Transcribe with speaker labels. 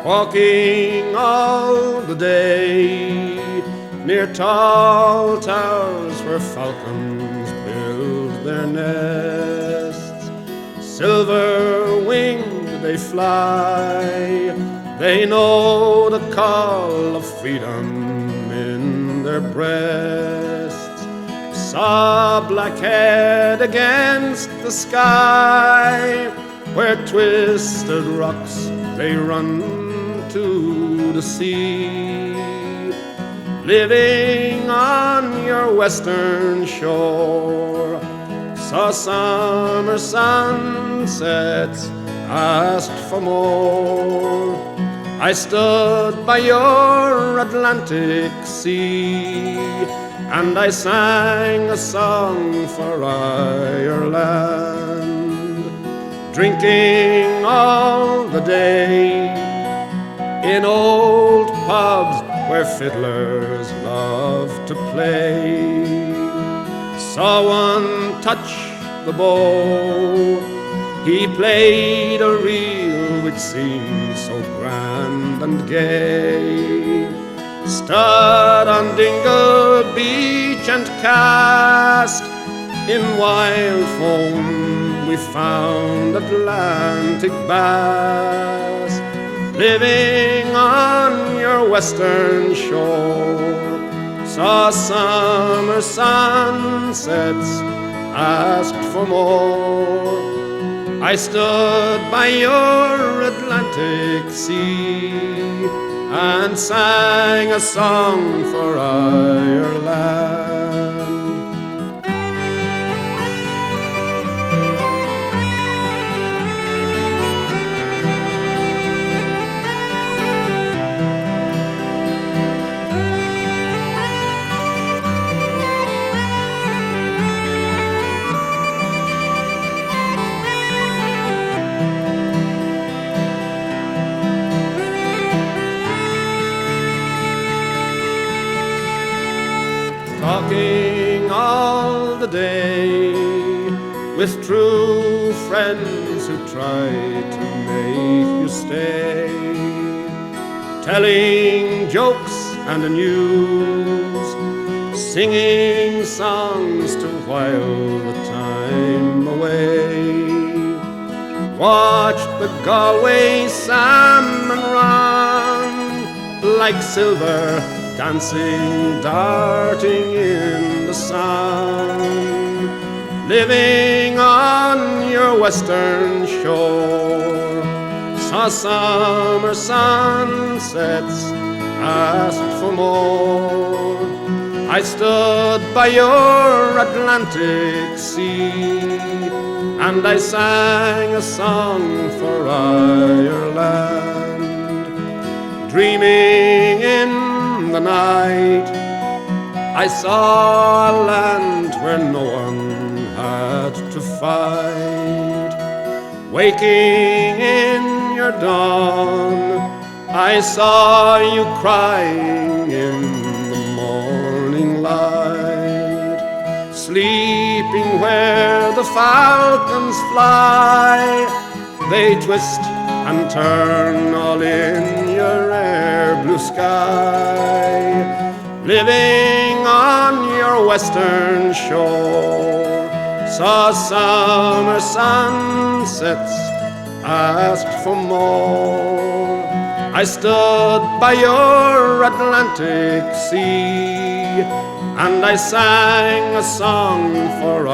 Speaker 1: walking all the day near tall towers where falcons build their nests. Silver-winged they fly, they know the call of freedom in their breasts. Saw blackhead against the sky, where twisted rocks they run to the sea. Living on your western shore, saw summer sunsets, asked for more. I stood by your Atlantic Sea, and I sang a song for Ireland, drinking all the day in old pubs where fiddlers love to play. Saw one touch the bow, he played a reel which seemed so grand and gay. Stood on Dingle Beach and cast in wild foam we found Atlantic bass. Living on your western shore, saw summer sunsets, asked for more. I stood by your Atlantic Sea and sang a song for Ireland. Talking all the day with true friends who try to make you stay, telling jokes and the news, singing songs to while the time away. Watched the Galway salmon run like silver, dancing, darting in the sun. Living on your western shore, saw summer sunsets, asked for more. I stood by your Atlantic Sea and I sang a song for Ireland. Dreaming in the night, I saw a land where no one had to fight. Waking in your dawn, I saw you crying in the morning light. Sleeping where the falcons fly, they twist and turn all in your air blue sky. Living on your western shore, saw summer sunsets, asked for more. I stood by your Atlantic Sea and I sang a song for